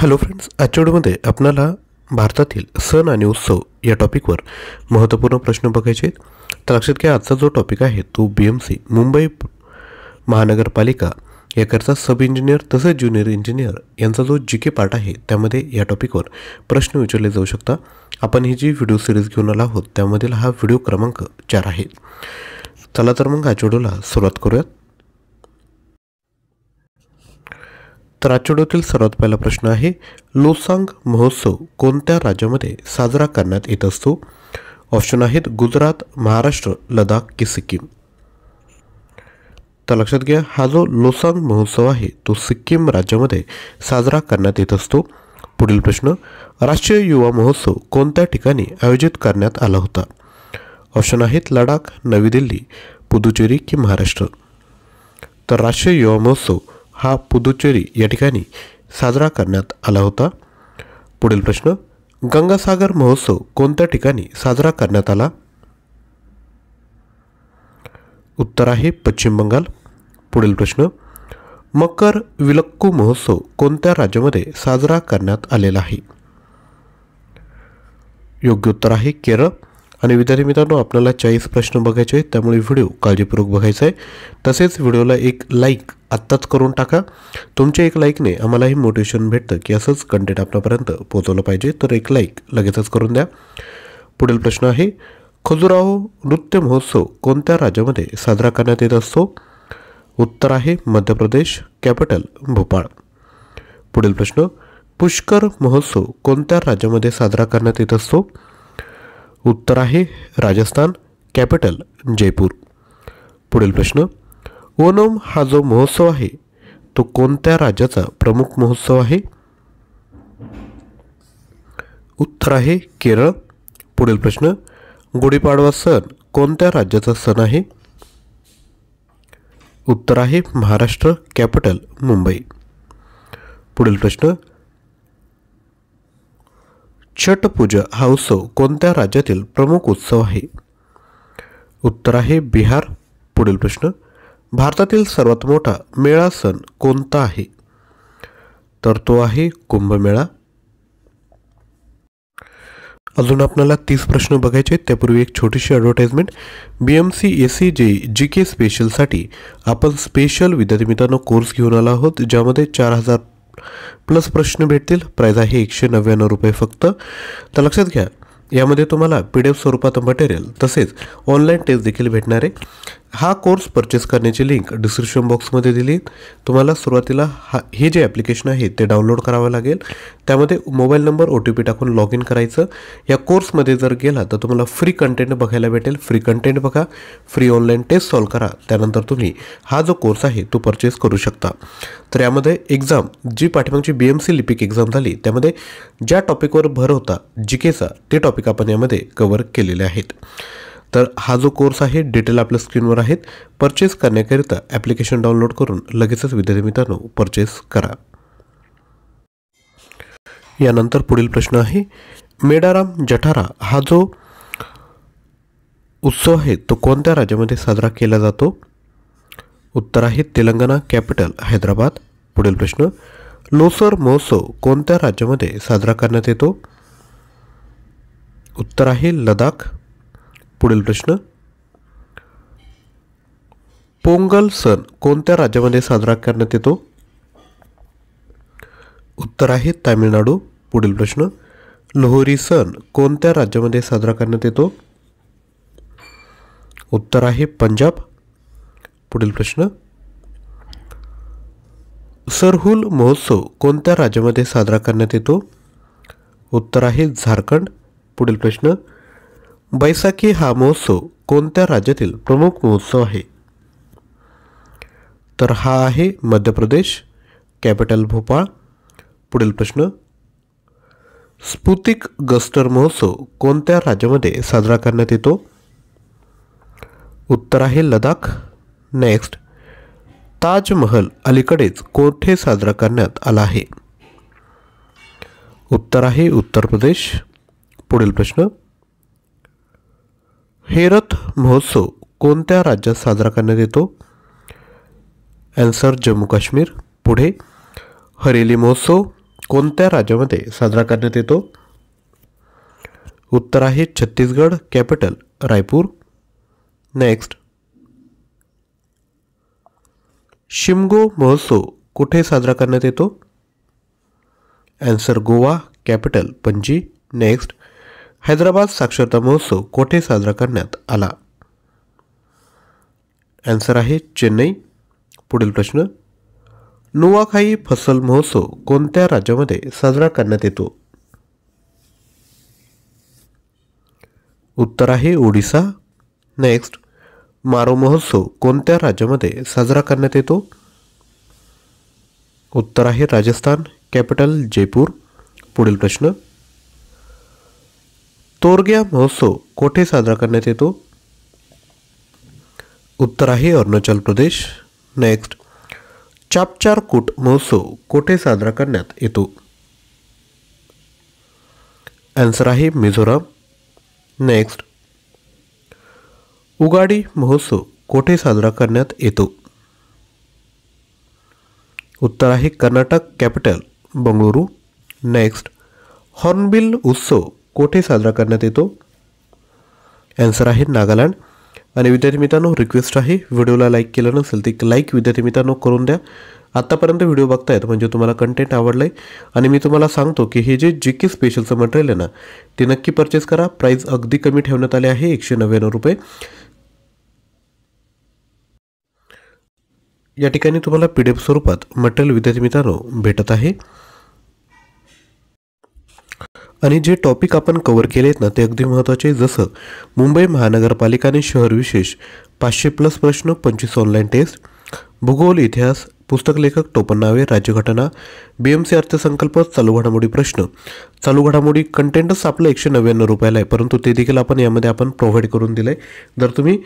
Hello friends, आजच्या व्हिडिओमध्ये आपल्याला भारतातील सण आणि उत्सव या टॉपिकवर महत्त्वपूर्ण प्रश्न बघायचे आहेत. तर लक्षात घ्या, आजचा जो टॉपिक आहे तो BMC मुंबई महानगरपालिका याकरता सब इंजिनियर तसेच ज्युनियर इंजिनियर यांचा जो GK पार्ट आहे त्यामध्ये या टॉपिकवर प्रश्न विचारले जाऊ शकता. आपण ही जी व्हिडिओ सिरीज घेऊन आलो आहोत त्यामधील हा व्हिडिओ क्रमांक 4 आहे. चला तर मग आजच्या व्हिडिओला सुरुवात करूयात. तर आजच्या व्हिडिओतील सर्वात पहिला प्रश्न आहे, लोसांग महोत्सव कोणत्या राज्यामध्ये साजरा करण्यात येत असतो? ऑप्शन आहेत गुजरात, महाराष्ट्र, लडाख की सिक्कीम. तर लक्षात घ्या, हा जो लोसांग महोत्सव आहे तो सिक्कीम राज्यामध्ये साजरा करण्यात येत असतो. पुढील प्रश्न, राष्ट्रीय युवा महोत्सव कोणत्या ठिकाणी आयोजित करण्यात आला होता? ऑप्शन आहेत लडाख, नवी दिल्ली, पुदुचेरी की महाराष्ट्र. तर राष्ट्रीय युवा महोत्सव हा पुदुचेरी या ठिकाणी साजरा करण्यात आला होता. पुढील प्रश्न, गंगासागर महोत्सव कोणत्या ठिकाणी साजरा करण्यात आला? उत्तर आहे पश्चिम बंगाल. पुढील प्रश्न, मकर विलक्कू महोत्सव कोणत्या राज्यामध्ये साजरा करण्यात आलेला आहे? योग्य उत्तर आहे केरळ. आणि विद्यार्थी मित्रांनो, आपल्याला 40 प्रश्न बघायचे आहेत, त्यामुळे व्हिडिओ काळजीपूर्वक बघायचा आहे. तसेच व्हिडिओला एक लाईक आत्ताच करून टाका. तुमच्या एक लाईकने आम्हालाही मोटिवेशन भेटतं की असंच कंटेंट आपल्यापर्यंत पोहोचवलं पाहिजे, तर एक लाईक लगेचच करून द्या. पुढील प्रश्न आहे, खजुराहो नृत्य महोत्सव कोणत्या राज्यामध्ये साजरा करण्यात येत असतो? उत्तर आहे मध्य प्रदेश, कॅपिटल भोपाळ. पुढील प्रश्न, पुष्कर महोत्सव कोणत्या राज्यामध्ये साजरा करण्यात येत असतो? उत्तर आहे राजस्थान, कॅपिटल जयपूर. पुढील प्रश्न, ओणम हा जो महोत्सव आहे तो कोणत्या राज्याचा प्रमुख महोत्सव आहे? उत्तर आहे केरळ. पुढील प्रश्न, गुढीपाडवा सण कोणत्या राज्याचा सण आहे? उत्तर आहे महाराष्ट्र, कॅपिटल मुंबई. पुढील प्रश्न, छठ पूजा हा उत्सव कोणत्या राज्यातील प्रमुख उत्सव आहे? उत्तर आहे बिहार. पुढील प्रश्न, भारतातील सर्वात मोठा मेळा सण कोणता आहे? तर तो आहे कुंभमेळा. अजून आपल्याला 30 प्रश्न बघायचे. त्यापूर्वी एक छोटीशी ॲडव्हर्टाइजमेंट. BMC SCJEE GK स्पेशलसाठी आपण स्पेशल विद्यार्थी मित्रांनो कोर्स घेऊन आलो आहोत, ज्यामध्ये 4000 प्लस प्रश्न भेटतील. प्राईज आहे 199 रुपये फक्त. तर लक्षात घ्या, यामध्ये तुम्हाला PDF स्वरूपात मटेरियल तसेच ऑनलाईन टेस्ट देखील भेटणार आहे. हा कोर्स परचेस करण्याची लिंक डिस्क्रिप्शन बॉक्समध्ये दिली. तुम्हाला सुरुवातीला हे जे ॲप्लिकेशन आहे ते डाउनलोड करावं लागेल. त्यामध्ये मोबाईल नंबर OTP टाकून लॉग इन करायचं. या कोर्समध्ये जर गेला तर तुम्हाला फ्री कंटेंट बघायला भेटेल. फ्री कंटेंट बघा, फ्री ऑनलाईन टेस्ट सॉल्व करा, त्यानंतर तुम्ही हा जो कोर्स आहे तो परचेस करू शकता. तर यामध्ये एक्झाम जी पाठीमागची BMC लिपिक एक्झाम झाली त्यामध्ये ज्या टॉपिकवर भर होता GKचा ते टॉपिक आपण यामध्ये कव्हर केलेले आहेत. तर हा जो कोर्स आहे डिटेल आपल्या स्क्रीनवर आहेत. परचेस करण्याकरिता ॲप्लिकेशन डाउनलोड करून लगेचच विद्यार्थी मित्रांनो परचेस करा. यानंतर पुढील प्रश्न आहे, मेडाराम जठारा हा जो उत्सव आहे तो कोणत्या राज्यामध्ये साजरा केला जातो? उत्तर आहे तेलंगणा, कॅपिटल हैदराबाद. पुढील प्रश्न, लोसर महोत्सव कोणत्या राज्यामध्ये साजरा करण्यात येतो? उत्तर आहे लडाख. पुढील प्रश्न, पोंगल सण कोणत्या राज्यामध्ये साजरा करण्यात येतो? उत्तर आहे तामिळनाडू. पुढील प्रश्न, लोहरी सण कोणत्या राज्यामध्ये साजरा करण्यात येतो? उत्तर आहे पंजाब. पुढील प्रश्न, सरहुल महोत्सव कोणत्या राज्यामध्ये साजरा करण्यात येतो? उत्तर आहे झारखंड. पुढील प्रश्न, बैसाखी हा महोत्सव कोणत्या राज्यातील प्रमुख महोत्सव आहे? तर हा आहे मध्य प्रदेश, कॅपिटल भोपाळ. पुढील प्रश्न, स्पुतिक गस्टर महोत्सव कोणत्या राज्यामध्ये साजरा करण्यात येतो? उत्तर आहे लडाख. नेक्स्ट, ताजमहल अलीकडेच कोठे साजरा करण्यात आला आहे? उत्तर आहे उत्तर प्रदेश. पुढील प्रश्न, हेरत महोत्सव कोणत्या राज्यात साजरा करण्यात येतो? आन्सर जम्मू काश्मीर. पुढे हरेली महोत्सव कोणत्या राज्यामध्ये साजरा करण्यात येतो? उत्तर आहे छत्तीसगड. कॅपिटल रायपूर. नेक्स्ट, शिमगो महोत्सव कुठे साजरा करण्यात येतो? Answer Goa. Capital Panaji. Next, Hyderabad साक्षरता महोत्सव कोठे साजरा करण्यात आला? आन्सर आहे चेन्नई. पुढील प्रश्न, नुवाखाई फसल महोत्सव कोणत्या राज्यामध्ये साजरा करण्यात येतो? उत्तर आहे ओडिसा. नेक्स्ट, मारो महोत्सव कोणत्या राज्यामध्ये साजरा करण्यात येतो? उत्तर आहे राजस्थान. कॅपिटल जयपूर. पुढील प्रश्न, तोरग्या महोत्सव कोठे साजरा करण्यात येतो? उत्तर आहे अरुणाचल प्रदेश. नेक्स्ट, चापचारकूट महोत्सव कोठे साजरा करण्यात येतो? आन्सर आहे मिझोराम. नेक्स्ट, उगाडी महोत्सव कोठे साजरा करण्यात येतो? उत्तर आहे Karnataka. Capital Bengaluru. Next, hornbill उत्सव कोठे साजरा करण्यात येतो? आन्सर आहे नागालँड. आणि विद्यार्थी मित्रांनो, रिक्वेस्ट आहे, व्हिडिओला लाईक केलं नसेल तर लाईक विद्यार्थी मित्रांनो करून द्या. आत्तापर्यंत व्हिडिओ बघतायत म्हणजे तुम्हाला कंटेंट आवडलं आहे. आणि मी तुम्हाला सांगतो की हे जे GK स्पेशलचं मटेरियल आहे ना, ते नक्की परचेस करा. प्राईस अगदी कमी ठेवण्यात आले आहे, 199 रुपये. या ठिकाणी तुम्हाला PDF स्वरूपात मटेरियल विद्यार्थी मित्रांनो भेटत आहे. आणि जे टॉपिक आपण कव्हर केले आहेत ना ते अगदी महत्त्वाचे, जसं मुंबई महानगरपालिका आणि शहर विशेष 500+ प्रश्न, 25 ऑनलाईन टेस्ट, भूगोल, इतिहास, पुस्तक लेखक, टोपण नावे, राज्यघटना, BMC अर्थसंकल्प, चालू घडामोडी प्रश्न. चालू घडामोडी कंटेंटच आपलं 199 रुपयाला आहे, परंतु ते देखील यामध्ये आपण प्रोव्हाइड करून दिलं आहे. जर तुम्ही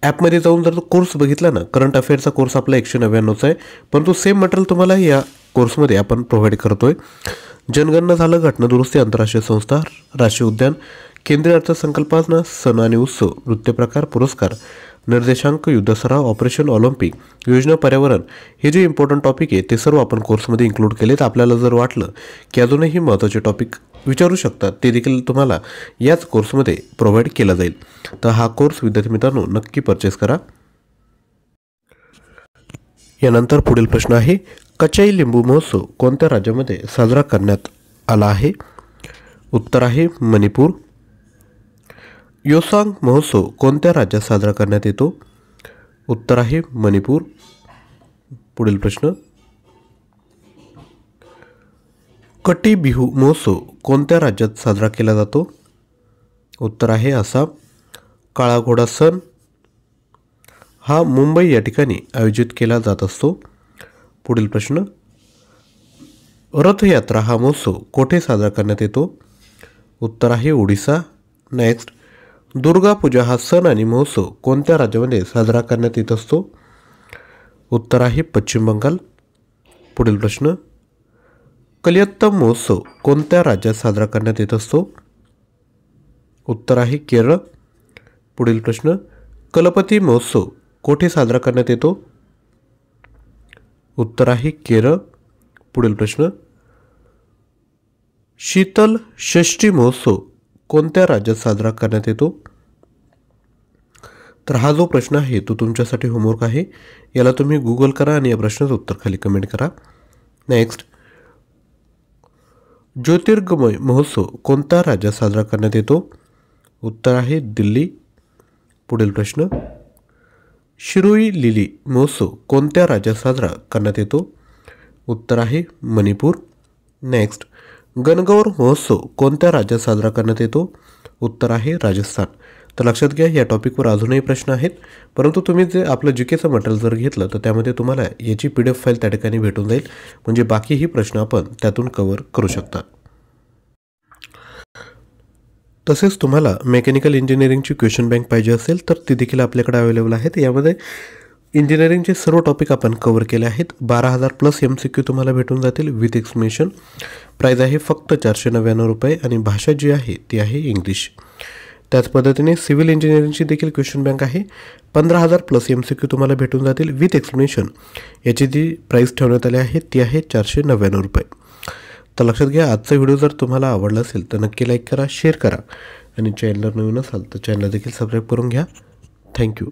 ॲपमध्ये जाऊन जर तो कोर्स बघितला ना, करंट अफेअरचा कोर्स आपला 199चा आहे, परंतु सेम मटेरियल तुम्हाला या कोर्समध्ये आपण प्रोव्हाइड करतोय. जनगणना झालं, घटना दुरुस्ती, आंतरराष्ट्रीय संस्था, राष्ट्रीय उद्यान, केंद्रीय अर्थसंकल्पना, सण आणि उत्सव, नृत्यप्रकार, पुरस्कार, निर्देशांक, युद्धसराव, ऑपरेशन ऑलिम्पिक, योजना, पर्यावरण, हे जे इम्पॉर्टंट टॉपिक आहे ते सर्व आपण कोर्समध्ये इन्क्लूड केलेत. आपल्याला जर वाटलं की अजूनही महत्त्वाचे टॉपिक विचारू शकतात ते देखील तुम्हाला याच कोर्समध्ये प्रोव्हाइड केला जाईल. तर हा कोर्स विद्यार्थी मित्रांनो नक्की परचेस करा. यानंतर पुढील प्रश्न आहे, कचाई लिंबू महोत्सव कोणत्या राज्यामध्ये साजरा करण्यात आला आहे? उत्तर आहे मणिपूर. योसांग महोत्सव कोणत्या राज्यात साजरा करण्यात येतो? उत्तर आहे मणिपूर. पुढील प्रश्न, कटी बिहू महोत्सव कोणत्या राज्यात साजरा केला जातो? उत्तर आहे आसाम. काळा घोडा सण हा मुंबई या ठिकाणी आयोजित केला जात असतो. पुढील प्रश्न, रथयात्रा हा महोत्सव कोठे साजरा करण्यात येतो? उत्तर आहे ओडिसा. नेक्स्ट, दुर्गा पूजा हा सण आणि महोत्सव कोणत्या राज्यामध्ये साजरा करण्यात येत असतो? उत्तर आहे पश्चिम बंगाल. पुढील प्रश्न, कलियत्तम महोत्सव कोणत्या राज्यात साजरा करण्यात येत असतो? उत्तर आहे केरळ. पुढील प्रश्न, कलपती महोत्सव कोठे साजरा करण्यात येतो? उत्तर आहे केरळ. पुढील प्रश्न, शीतल षष्ठी महोत्सव कोणत्या राज्यात साजरा करण्यात येतो? तर हा जो प्रश्न आहे तो तुमच्यासाठी होमवर्क आहे. याला तुम्ही गूगल करा आणि या प्रश्नाचं उत्तर खाली कमेंट करा. नेक्स्ट, ज्योतिर्गमय महोत्सव कोणत्या राज्यात साजरा करण्यात येतो? उत्तर आहे दिल्ली. पुढील प्रश्न, शिरोई लिली महोत्सव कोणत्या राज्यात साजरा करण्यात येतो? उत्तर आहे मणिपूर. नेक्स्ट, गणगौर महोत्सव कोणत्या राज्यात साजरा करण्यात येतो? उत्तर आहे राजस्थान. तर लक्षात घ्या, या टॉपिकवर अजूनही प्रश्न आहेत, परंतु तुम्ही जे आपलं GKचं मटेरियल जर घेतलं तर त्यामध्ये तुम्हाला याची PDF फाईल त्या ठिकाणी भेटून जाईल, म्हणजे बाकीही प्रश्न आपण त्यातून कव्हर करू शकता. तसेच तुम्हाला मेकॅनिकल इंजिनिअरिंगची क्वेश्चन बँक पाहिजे असेल तर ती देखील आपल्याकडे अवेलेबल आहेत. यामध्ये इंजिनिअरिंगचे सर्व टॉपिक आपण कव्हर केले आहेत. 12,000+ MCQ तुम्हाला भेटून जातील विथ एक्सप्लेनेशन. प्राईज आहे फक्त 499 रुपये आणि भाषा जी आहे ती आहे इंग्लिश. त्याच पद्धतीने सिव्हिल इंजिनिअरिंगची देखील क्वेश्चन बँक आहे. 15,000+ MCQ तुम्हाला भेटून जातील विथ एक्सप्लेनेशन. याची जी प्राईस ठेवण्यात आली आहे ती आहे 499 रुपये. तर लक्षात घ्या, आजचा व्हिडिओ जर तुम्हाला आवडला असेल तर नक्की लाईक करा, शेअर करा आणि चॅनलवर नवीन असाल तर चॅनल देखील सबस्क्राईब करून घ्या. थँक्यू.